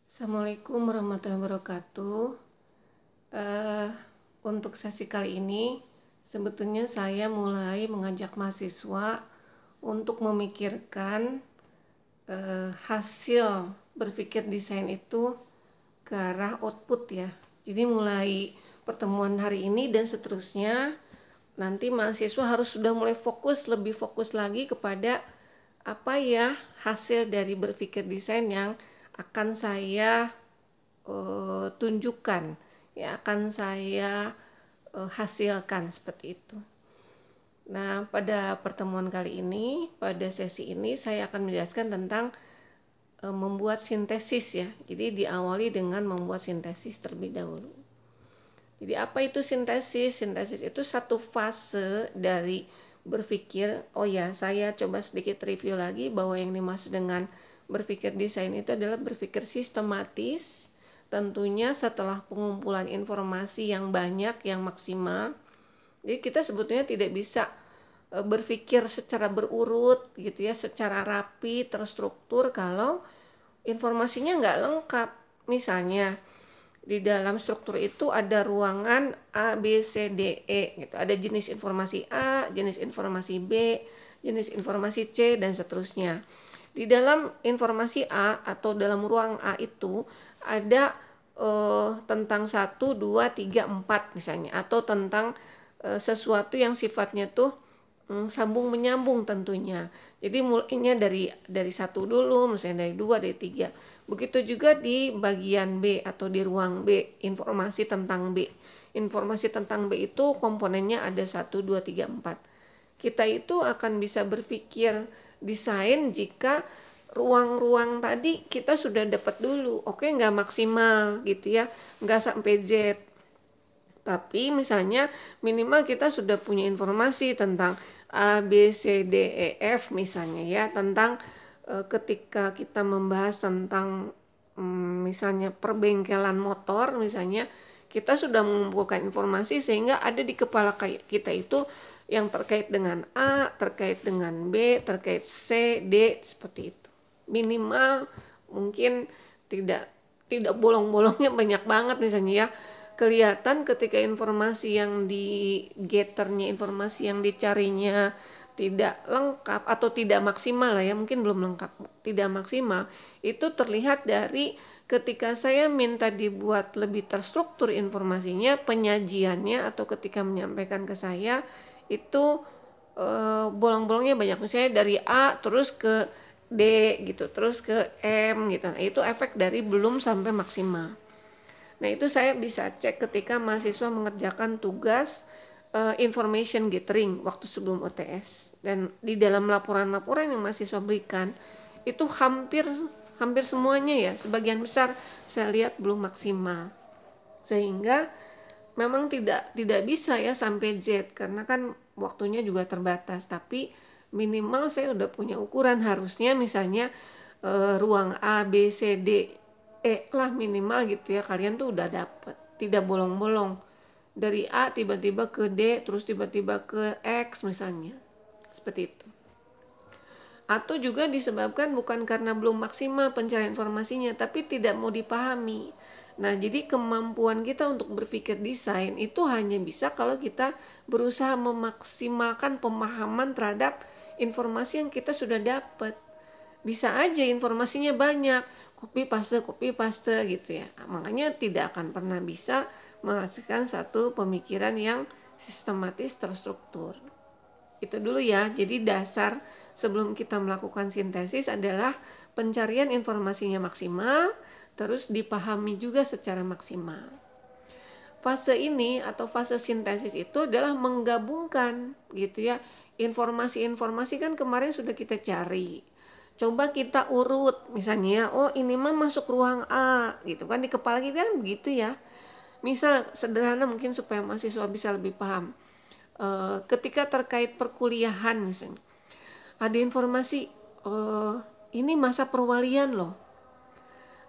Assalamualaikum warahmatullahi wabarakatuh. Eh, untuk sesi kali ini, sebetulnya saya mulai mengajak mahasiswa untuk memikirkan hasil berpikir desain itu ke arah output ya. Jadi mulai pertemuan hari ini dan seterusnya, nanti mahasiswa harus sudah mulai lebih fokus lagi kepada apa ya hasil dari berpikir desain yang akan saya tunjukkan, ya akan saya hasilkan seperti itu. Nah, pada pertemuan kali ini, pada sesi ini saya akan menjelaskan tentang membuat sintesis ya. Jadi diawali dengan membuat sintesis terlebih dahulu. Jadi apa itu sintesis? Sintesis itu satu fase dari berpikir. Oh ya, saya coba sedikit review lagi bahwa yang dimaksud dengan berpikir desain itu adalah berpikir sistematis, tentunya setelah pengumpulan informasi yang banyak, yang maksimal. Jadi kita sebetulnya tidak bisa berpikir secara berurut gitu ya, secara rapi, terstruktur kalau informasinya nggak lengkap. Misalnya di dalam struktur itu ada ruangan A, B, C, D, E gitu. Ada jenis informasi A, jenis informasi B, jenis informasi C, dan seterusnya. Di dalam informasi A atau dalam ruang A itu ada tentang 1, 2, 3, 4 misalnya, atau tentang sesuatu yang sifatnya tuh sambung menyambung tentunya. Jadi mulainya dari satu dulu, misalnya dari 2, dari 3. Begitu juga di bagian B atau di ruang B, informasi tentang B. Informasi tentang B itu komponennya ada 1, 2, 3, 4. Kita itu akan bisa berpikir desain jika ruang-ruang tadi kita sudah dapat dulu. Oke, nggak maksimal gitu ya, nggak sampai Z. Tapi misalnya minimal kita sudah punya informasi tentang A, B, C, D, E, F misalnya ya, tentang ketika kita membahas tentang misalnya perbengkelan motor misalnya, kita sudah mengumpulkan informasi sehingga ada di kepala kita itu yang terkait dengan A, terkait dengan B, terkait C, D, seperti itu. Minimal mungkin tidak bolong-bolongnya banyak banget misalnya ya, kelihatan ketika informasi yang getternya, informasi yang dicarinya tidak lengkap atau tidak maksimal lah ya, mungkin belum lengkap, tidak maksimal, itu terlihat dari ketika saya minta dibuat lebih terstruktur informasinya, penyajiannya, atau ketika menyampaikan ke saya itu bolong-bolongnya banyak, misalnya dari A terus ke D gitu, terus ke M gitu. Nah, itu efek dari belum sampai maksimal. Nah, itu saya bisa cek ketika mahasiswa mengerjakan tugas information gathering waktu sebelum UTS. Dan di dalam laporan-laporan yang mahasiswa berikan, itu hampir semuanya ya, sebagian besar saya lihat belum maksimal. Sehingga memang tidak bisa ya sampai Z, karena kan waktunya juga terbatas. Tapi minimal saya udah punya ukuran, harusnya misalnya ruang A, B, C, D, lah minimal gitu ya, kalian tuh udah dapet, tidak bolong-bolong dari A tiba-tiba ke D terus tiba-tiba ke X misalnya, seperti itu. Atau juga disebabkan bukan karena belum maksimal pencarian informasinya, tapi tidak mau dipahami. Nah, jadi kemampuan kita untuk berpikir desain itu hanya bisa kalau kita berusaha memaksimalkan pemahaman terhadap informasi yang kita sudah dapat. Bisa aja informasinya banyak, copy paste gitu ya. Makanya tidak akan pernah bisa menghasilkan satu pemikiran yang sistematis terstruktur. Itu dulu ya. Jadi dasar sebelum kita melakukan sintesis adalah pencarian informasinya maksimal, terus dipahami juga secara maksimal. Fase ini atau fase sintesis itu adalah menggabungkan gitu ya. Informasi-informasi kan kemarin sudah kita cari. Coba kita urut, misalnya, oh ini mah masuk ruang A, gitu kan, di kepala kita kan begitu ya. Misal sederhana mungkin supaya mahasiswa bisa lebih paham. Ketika terkait perkuliahan misalnya, ada informasi, ini masa perwalian loh.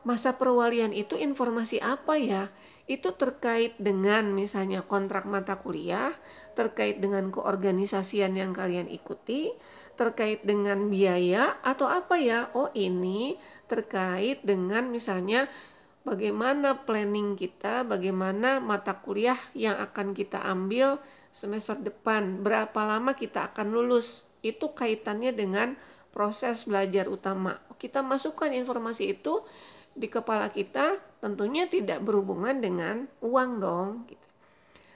Masa perwalian itu informasi apa ya? Itu terkait dengan misalnya kontrak mata kuliah, terkait dengan keorganisasian yang kalian ikuti, terkait dengan biaya atau apa ya? Oh, ini terkait dengan misalnya bagaimana planning kita, bagaimana mata kuliah yang akan kita ambil semester depan, berapa lama kita akan lulus. Itu kaitannya dengan proses belajar utama. Kita masukkan informasi itu di kepala kita, tentunya tidak berhubungan dengan uang dong.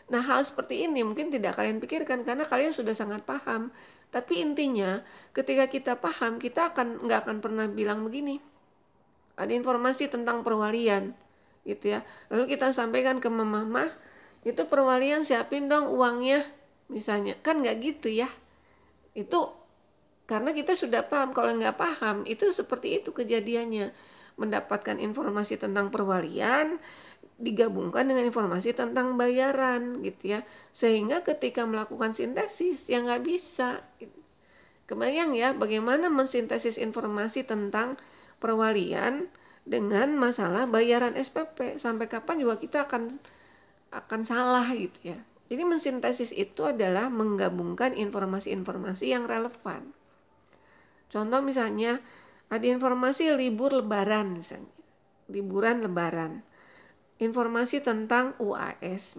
Nah, hal seperti ini mungkin tidak kalian pikirkan karena kalian sudah sangat paham. Tapi intinya, ketika kita paham, kita nggak akan pernah bilang begini. Ada informasi tentang perwalian, gitu ya. Lalu kita sampaikan ke mama, itu perwalian siapin dong uangnya, misalnya. Kan nggak gitu ya. Itu karena kita sudah paham. Kalau nggak paham, itu seperti itu kejadiannya. Mendapatkan informasi tentang perwalian, digabungkan dengan informasi tentang bayaran gitu ya, sehingga ketika melakukan sintesis ya nggak bisa. Kebayang ya bagaimana mensintesis informasi tentang perwalian dengan masalah bayaran SPP, sampai kapan juga kita akan salah gitu ya. Jadi mensintesis itu adalah menggabungkan informasi-informasi yang relevan. Contoh misalnya ada informasi libur lebaran, misalnya liburan lebaran, informasi tentang UAS.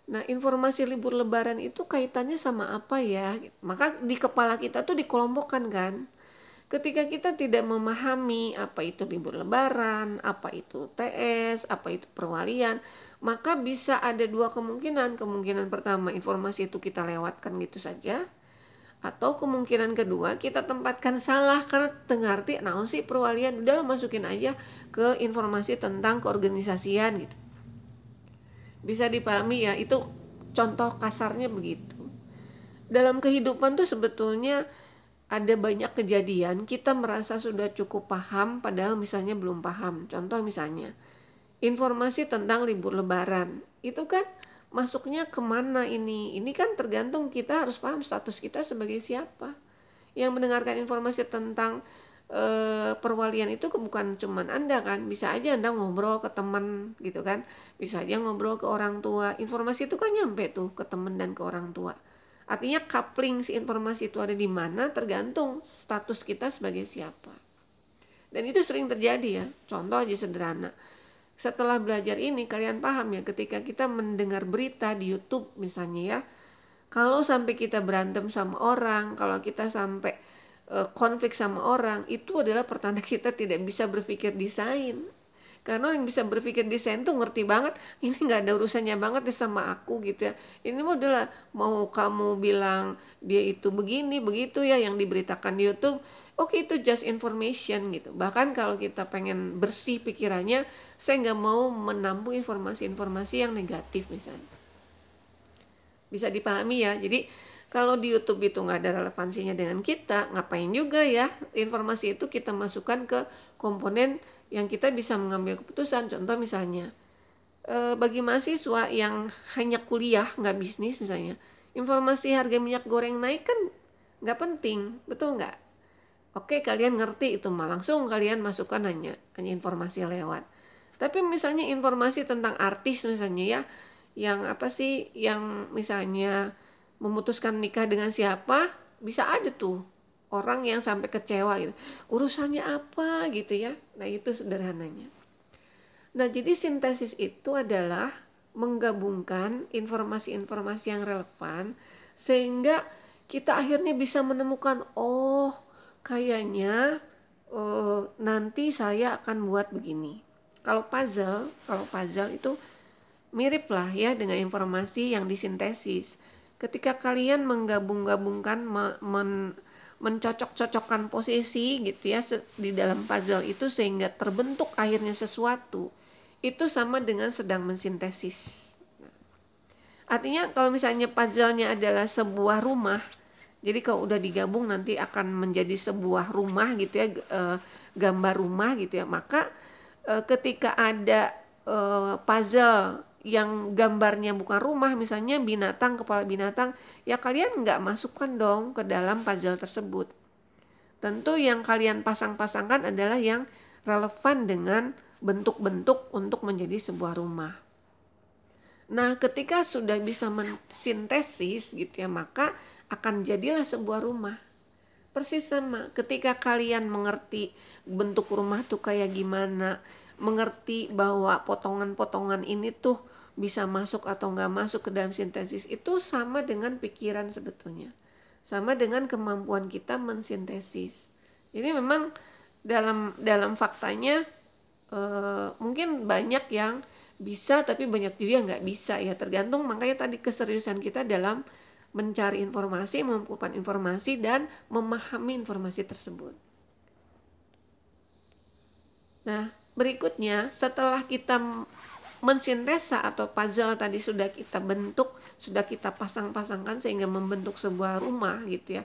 Nah, informasi libur lebaran itu kaitannya sama apa ya? Maka di kepala kita tuh dikelompokkan kan. Ketika kita tidak memahami apa itu libur lebaran, apa itu TS, apa itu perwalian, maka bisa ada dua kemungkinan. Kemungkinan pertama, informasi itu kita lewatkan gitu saja. Atau kemungkinan kedua, kita tempatkan salah karena tengarti naon sih perwalian, udah masukin aja ke informasi tentang keorganisasian gitu. Bisa dipahami ya, itu contoh kasarnya begitu. Dalam kehidupan tuh sebetulnya ada banyak kejadian kita merasa sudah cukup paham padahal misalnya belum paham. Contoh misalnya informasi tentang libur lebaran, itu kan masuknya kemana ini? Ini kan tergantung kita harus paham status kita sebagai siapa. Yang mendengarkan informasi tentang perwalian itu bukan cuman Anda kan, bisa aja Anda ngobrol ke teman gitu kan, bisa aja ngobrol ke orang tua. Informasi itu kan nyampe tuh ke teman dan ke orang tua. Artinya coupling si informasi itu ada di mana tergantung status kita sebagai siapa. Dan itu sering terjadi ya. Contoh aja sederhana. Setelah belajar ini kalian paham ya, ketika kita mendengar berita di YouTube misalnya ya, kalau sampai kita berantem sama orang, kalau kita sampai konflik sama orang, itu adalah pertanda kita tidak bisa berpikir desain. Karena yang bisa berpikir desain tuh ngerti banget, ini nggak ada urusannya banget deh sama aku gitu ya. Ini adalah mau kamu bilang dia itu begini begitu ya yang diberitakan di YouTube, oke, itu just information gitu. Bahkan kalau kita pengen bersih pikirannya, saya nggak mau menampung informasi-informasi yang negatif misalnya. Bisa dipahami ya. Jadi kalau di YouTube itu nggak ada relevansinya dengan kita, ngapain juga ya informasi itu kita masukkan ke komponen yang kita bisa mengambil keputusan. Contoh misalnya bagi mahasiswa yang hanya kuliah nggak bisnis misalnya, informasi harga minyak goreng naik kan nggak penting, betul nggak? Oke, kalian ngerti itu mah, langsung kalian masukkan hanya informasi lewat. Tapi misalnya informasi tentang artis misalnya ya, yang apa sih, yang misalnya memutuskan nikah dengan siapa, bisa ada tuh orang yang sampai kecewa gitu. Urusannya apa gitu ya. Nah, itu sederhananya. Nah, jadi sintesis itu adalah menggabungkan informasi-informasi yang relevan sehingga kita akhirnya bisa menemukan, oh kayaknya nanti saya akan buat begini. Kalau puzzle itu mirip lah ya dengan informasi yang disintesis. Ketika kalian menggabung-gabungkan, mencocok-cocokkan posisi gitu ya di dalam puzzle itu sehingga terbentuk akhirnya sesuatu, itu sama dengan sedang mensintesis. Artinya kalau misalnya puzzle-nya adalah sebuah rumah, jadi kalau udah digabung nanti akan menjadi sebuah rumah gitu ya, gambar rumah gitu ya, maka ketika ada puzzle yang gambarnya bukan rumah, misalnya binatang, kepala binatang, ya kalian nggak masukkan dong ke dalam puzzle tersebut. Tentu yang kalian pasang-pasangkan adalah yang relevan dengan bentuk-bentuk untuk menjadi sebuah rumah. Nah, ketika sudah bisa mensintesis gitu ya, maka akan jadilah sebuah rumah. Persis sama ketika kalian mengerti bentuk rumah tuh kayak gimana, mengerti bahwa potongan-potongan ini tuh bisa masuk atau nggak masuk ke dalam sintesis, itu sama dengan pikiran sebetulnya, sama dengan kemampuan kita mensintesis. Jadi memang dalam faktanya mungkin banyak yang bisa tapi banyak juga nggak bisa ya, tergantung. Makanya tadi keseriusan kita dalam mencari informasi, mengumpulkan informasi, dan memahami informasi tersebut. Nah, berikutnya setelah kita mensintesa atau puzzle tadi sudah kita bentuk, sudah kita pasang-pasangkan sehingga membentuk sebuah rumah gitu ya,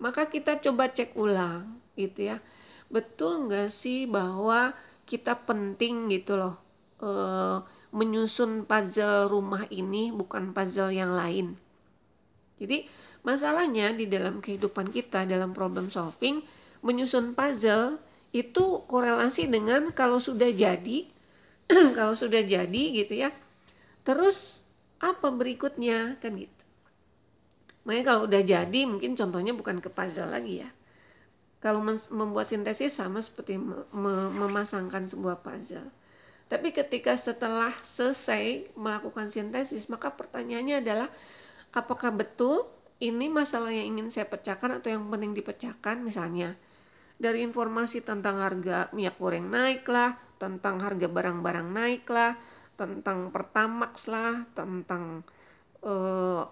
maka kita coba cek ulang gitu ya, betul nggak sih bahwa kita penting gitu loh menyusun puzzle rumah ini, bukan puzzle yang lain. Jadi masalahnya di dalam kehidupan kita, dalam problem solving, menyusun puzzle itu korelasi dengan kalau sudah jadi kalau sudah jadi gitu ya, terus apa berikutnya kan gitu. Makanya kalau udah jadi mungkin contohnya bukan ke puzzle lagi ya. Kalau membuat sintesis sama seperti memasangkan sebuah puzzle. Tapi ketika setelah selesai melakukan sintesis, maka pertanyaannya adalah apakah betul ini masalah yang ingin saya pecahkan atau yang penting dipecahkan. Misalnya dari informasi tentang harga minyak goreng naik lah, tentang harga barang-barang naik lah, tentang Pertamax lah, tentang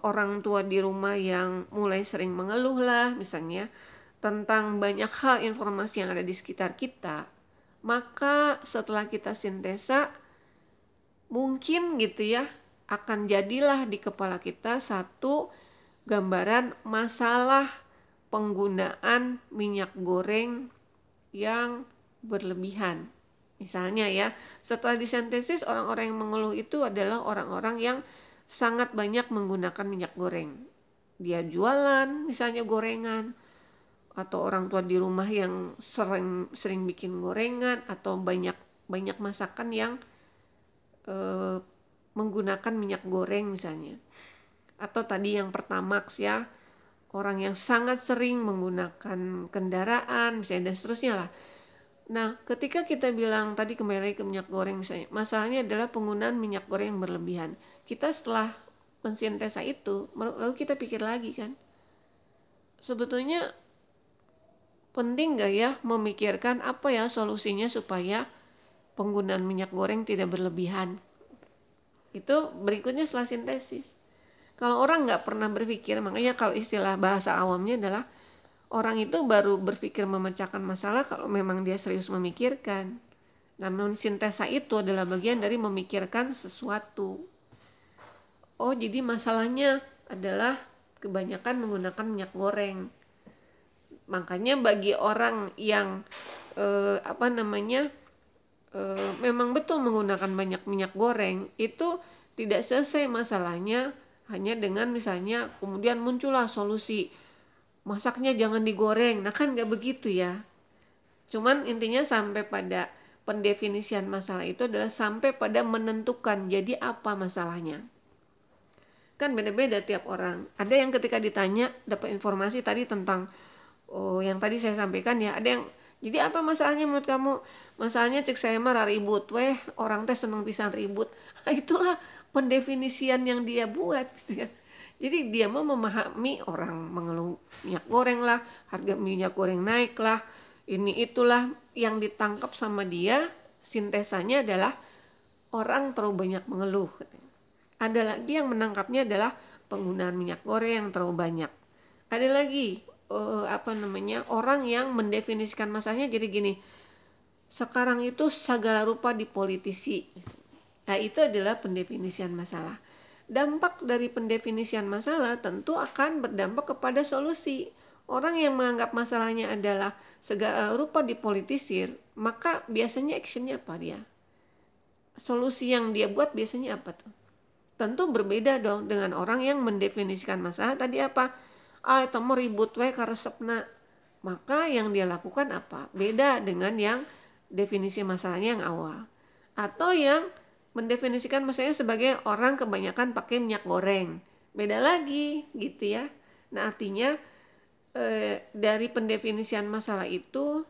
orang tua di rumah yang mulai sering mengeluh lah misalnya, tentang banyak hal informasi yang ada di sekitar kita. Maka setelah kita sintesa, mungkin gitu ya, akan jadilah di kepala kita satu gambaran masalah penggunaan minyak goreng yang berlebihan. Misalnya ya, setelah disintesis, orang-orang yang mengeluh itu adalah orang-orang yang sangat banyak menggunakan minyak goreng. Dia jualan misalnya gorengan, atau orang tua di rumah yang sering bikin gorengan, atau banyak masakan yang menggunakan minyak goreng misalnya. Atau tadi yang Pertamax ya, orang yang sangat sering menggunakan kendaraan misalnya, dan seterusnya lah. Nah, ketika kita bilang tadi kembali lagi ke minyak goreng misalnya, masalahnya adalah penggunaan minyak goreng yang berlebihan. Kita setelah mensintesa itu, lalu kita pikir lagi kan, sebetulnya penting gak ya memikirkan apa ya solusinya supaya penggunaan minyak goreng tidak berlebihan. Itu berikutnya setelah sintesis. Kalau orang gak pernah berpikir, makanya kalau istilah bahasa awamnya adalah orang itu baru berpikir memecahkan masalah kalau memang dia serius memikirkan. Namun sintesa itu adalah bagian dari memikirkan sesuatu. Oh, jadi masalahnya adalah kebanyakan menggunakan minyak goreng. Makanya bagi orang yang memang betul menggunakan banyak minyak goreng, itu tidak selesai masalahnya hanya dengan misalnya kemudian muncullah solusi masaknya jangan digoreng. Nah kan gak begitu ya. Cuman intinya sampai pada pendefinisian masalah itu adalah sampai pada menentukan jadi apa masalahnya. Kan beda-beda tiap orang. Ada yang ketika ditanya dapat informasi tadi tentang yang tadi saya sampaikan ya, ada yang jadi apa masalahnya menurut kamu? Masalahnya cek saya mah ribut weh, orang teh seneng pisan ribut. Nah, itulah pendefinisian yang dia buat gitu ya. Jadi dia mau memahami orang mengeluh minyak goreng lah, harga minyak goreng naik lah, ini itulah yang ditangkap sama dia. Sintesanya adalah orang terlalu banyak mengeluh. Ada lagi yang menangkapnya adalah penggunaan minyak goreng yang terlalu banyak. Ada lagi orang yang mendefinisikan masalahnya jadi gini, sekarang itu segala rupa dipolitisi. Nah itu adalah pendefinisian masalah. Dampak dari pendefinisian masalah tentu akan berdampak kepada solusi. Orang yang menganggap masalahnya adalah segala rupa dipolitisir, maka biasanya actionnya apa dia? Solusi yang dia buat biasanya apa tuh? Tentu berbeda dong dengan orang yang mendefinisikan masalah tadi apa? Itu mau ribut we karesepna. Maka yang dia lakukan apa? Beda dengan yang definisi masalahnya yang awal. Atau yang mendefinisikan masalahnya sebagai orang kebanyakan pakai minyak goreng. Beda lagi gitu ya. Nah artinya dari pendefinisian masalah itu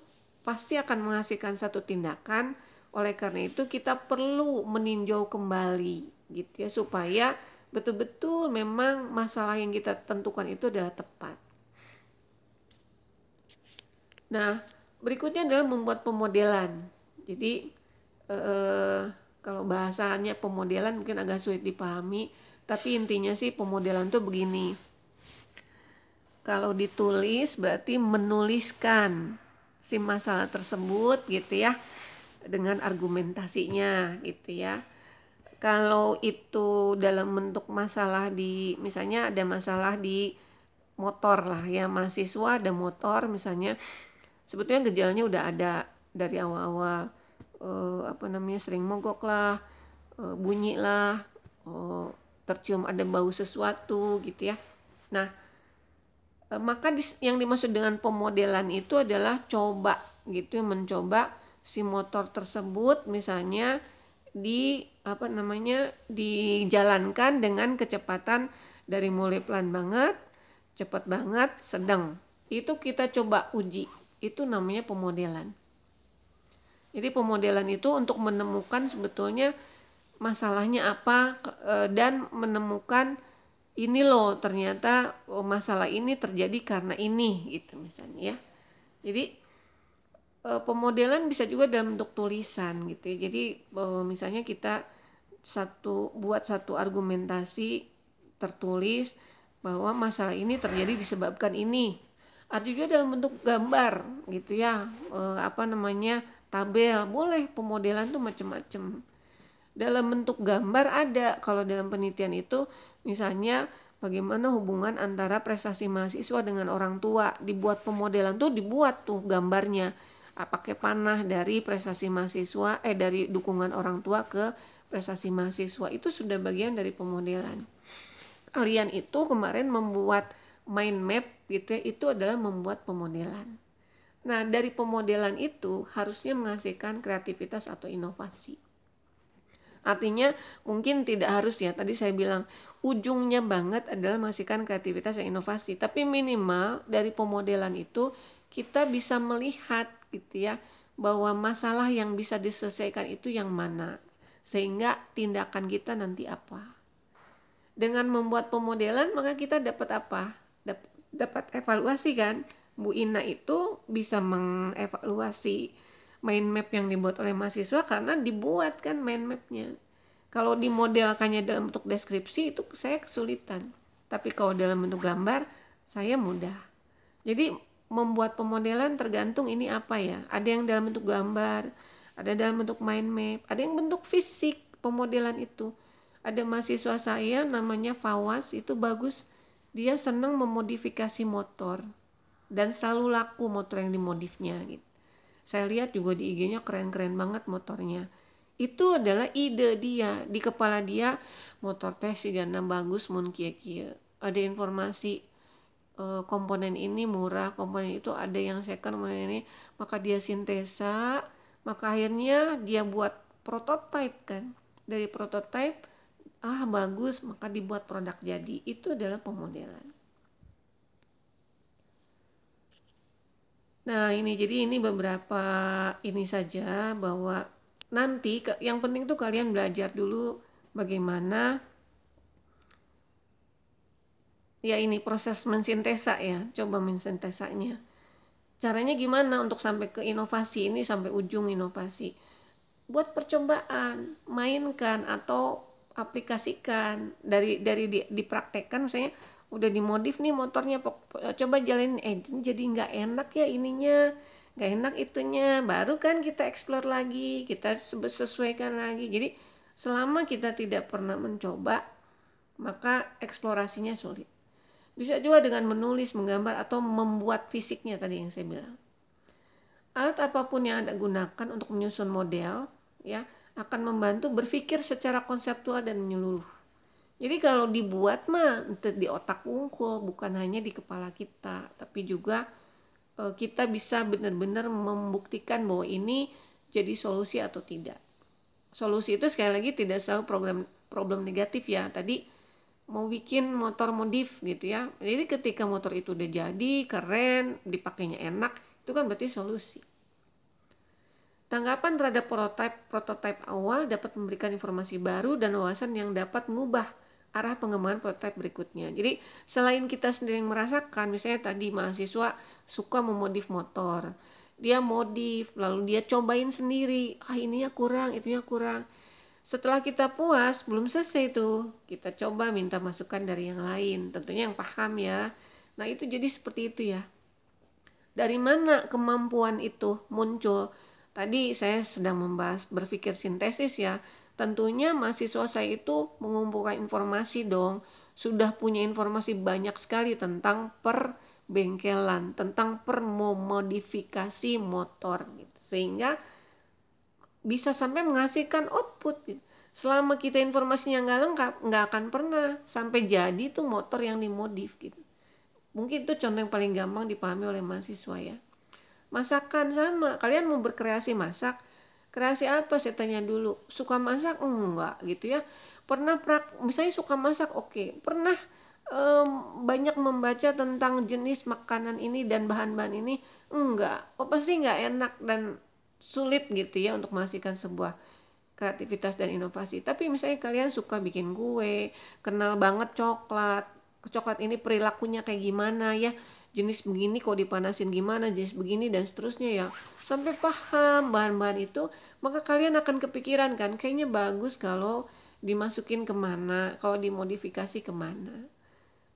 pasti akan menghasilkan satu tindakan. Oleh karena itu kita perlu meninjau kembali gitu ya, supaya betul-betul memang masalah yang kita tentukan itu adalah tepat. Nah, berikutnya adalah membuat pemodelan. Jadi kalau bahasanya pemodelan mungkin agak sulit dipahami, tapi intinya sih pemodelan tuh begini. Kalau ditulis berarti menuliskan si masalah tersebut gitu ya, dengan argumentasinya gitu ya. Kalau itu dalam bentuk masalah misalnya ada masalah di motor lah ya, mahasiswa ada motor misalnya, sebetulnya gejalanya udah ada dari awal-awal, sering mogok lah, bunyi lah, tercium ada bau sesuatu gitu ya. Nah, maka yang dimaksud dengan pemodelan itu adalah coba gitu, mencoba si motor tersebut misalnya dijalankan dengan kecepatan dari mulai pelan banget, cepat banget, sedang. Itu kita coba uji. Itu namanya pemodelan. Jadi pemodelan itu untuk menemukan sebetulnya masalahnya apa, dan menemukan ini loh ternyata masalah ini terjadi karena ini gitu misalnya ya. Jadi pemodelan bisa juga dalam bentuk tulisan gitu ya. Jadi misalnya kita buat satu argumentasi tertulis bahwa masalah ini terjadi disebabkan ini. Ada juga dalam bentuk gambar gitu ya, tabel, boleh. Pemodelan tuh macam-macam. Dalam bentuk gambar ada, kalau dalam penelitian itu misalnya bagaimana hubungan antara prestasi mahasiswa dengan orang tua, dibuat pemodelan tuh, dibuat tuh gambarnya, pakai panah dari prestasi mahasiswa, dari dukungan orang tua ke prestasi mahasiswa. Itu sudah bagian dari pemodelan. Kalian itu kemarin membuat mind map gitu ya, itu adalah membuat pemodelan. Nah, dari pemodelan itu harusnya menghasilkan kreativitas atau inovasi. Artinya mungkin tidak harus ya, tadi saya bilang ujungnya banget adalah menghasilkan kreativitas dan inovasi, tapi minimal dari pemodelan itu kita bisa melihat gitu ya, bahwa masalah yang bisa diselesaikan itu yang mana, sehingga tindakan kita nanti apa. Dengan membuat pemodelan maka kita dapat apa? Dapat evaluasi kan. Bu Ina itu bisa mengevaluasi mind map yang dibuat oleh mahasiswa karena dibuat kan mind mapnya. Kalau dimodelkannya dalam bentuk deskripsi itu saya kesulitan, tapi kalau dalam bentuk gambar saya mudah. Jadi membuat pemodelan tergantung ini apa ya, ada yang dalam bentuk gambar, ada dalam bentuk mind map, ada yang bentuk fisik. Pemodelan itu ada mahasiswa saya namanya Fawas, itu bagus, dia senang memodifikasi motor dan selalu laku motor yang dimodifnya gitu. Saya lihat juga di IG-nya keren-keren banget motornya. Itu adalah ide dia, di kepala dia motor teh sigana bagus mun kieu-kieu. Ada informasi komponen ini murah, komponen itu ada yang second, komponen ini, maka dia sintesa, maka akhirnya dia buat prototype kan. Dari prototype bagus, maka dibuat produk jadi. Itu adalah pemodelan. Nah jadi ini beberapa ini saja, bahwa nanti yang penting tuh kalian belajar dulu bagaimana ya ini proses mensintesa ya, coba mensintesanya. Caranya gimana untuk sampai ke inovasi ini, sampai ujung inovasi. Buat percobaan, mainkan atau aplikasikan dari dipraktekkan, misalnya udah dimodif nih motornya, coba jalanin, jadi nggak enak ya ininya, nggak enak itunya, baru kan kita explore lagi, kita sesuaikan lagi. Jadi selama kita tidak pernah mencoba, maka eksplorasinya sulit. Bisa juga dengan menulis, menggambar, atau membuat fisiknya tadi yang saya bilang. Alat apapun yang Anda gunakan untuk menyusun model ya akan membantu berpikir secara konseptual dan menyeluruh. Jadi kalau dibuat mah di otak wungkul, bukan hanya di kepala kita, tapi juga kita bisa benar-benar membuktikan bahwa ini jadi solusi atau tidak. Solusi itu sekali lagi tidak selalu problem negatif ya. Tadi mau bikin motor modif gitu ya. Jadi ketika motor itu udah jadi, keren, dipakainya enak, itu kan berarti solusi. Tanggapan terhadap prototipe awal dapat memberikan informasi baru dan wawasan yang dapat mengubah arah pengembangan prototipe berikutnya. Jadi selain kita sendiri yang merasakan, misalnya tadi mahasiswa suka memodif motor, dia modif lalu dia cobain sendiri, ininya kurang, itunya kurang. Setelah kita puas, belum selesai tuh, kita coba minta masukan dari yang lain, tentunya yang paham ya. Nah itu jadi seperti itu ya. Dari mana kemampuan itu muncul? Tadi saya sedang membahas berpikir sintesis ya. Tentunya mahasiswa saya itu mengumpulkan informasi dong. Sudah punya informasi banyak sekali tentang perbengkelan, tentang permodifikasi motor gitu. Sehingga bisa sampai menghasilkan output gitu. Selama kita informasinya nggak lengkap, nggak akan pernah sampai jadi tuh motor yang dimodif gitu. Mungkin itu contoh yang paling gampang dipahami oleh mahasiswa ya. Masakan sama, kalian mau berkreasi masak, kreasi apa saya tanya dulu. Suka masak? Enggak gitu ya. Pernah misalnya suka masak, oke. Pernah banyak membaca tentang jenis makanan ini dan bahan-bahan ini? Enggak. Oh pasti enggak enak dan sulit gitu ya untuk menghasilkan sebuah kreativitas dan inovasi. Tapi misalnya kalian suka bikin kue, kenal banget coklat ini perilakunya kayak gimana ya, jenis begini kok dipanasin gimana, jenis begini dan seterusnya ya, sampai paham bahan-bahan itu, maka kalian akan kepikiran kan, kayaknya bagus kalau dimasukin kemana, kalau dimodifikasi kemana.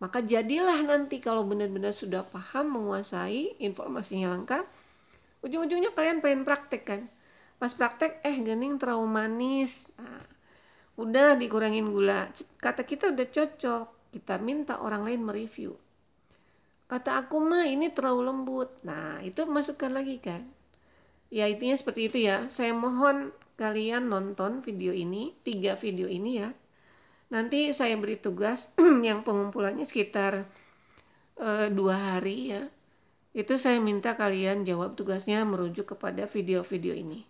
Maka jadilah nanti kalau benar-benar sudah paham, menguasai, informasinya lengkap, ujung-ujungnya kalian pengen praktek kan. Pas praktek, gening terlalu manis, nah, udah dikurangin gula, kata kita udah cocok, kita minta orang lain mereview, kata aku mah ini terlalu lembut, nah itu masukkan lagi kan. Ya intinya seperti itu ya. Saya mohon kalian nonton video ini, 3 video ini ya. Nanti saya beri tugas yang pengumpulannya sekitar 2 hari ya. Itu saya minta kalian jawab tugasnya merujuk kepada video-video ini.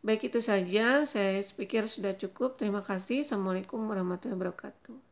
Baik, itu saja, saya pikir sudah cukup. Terima kasih. Assalamualaikum warahmatullahi wabarakatuh.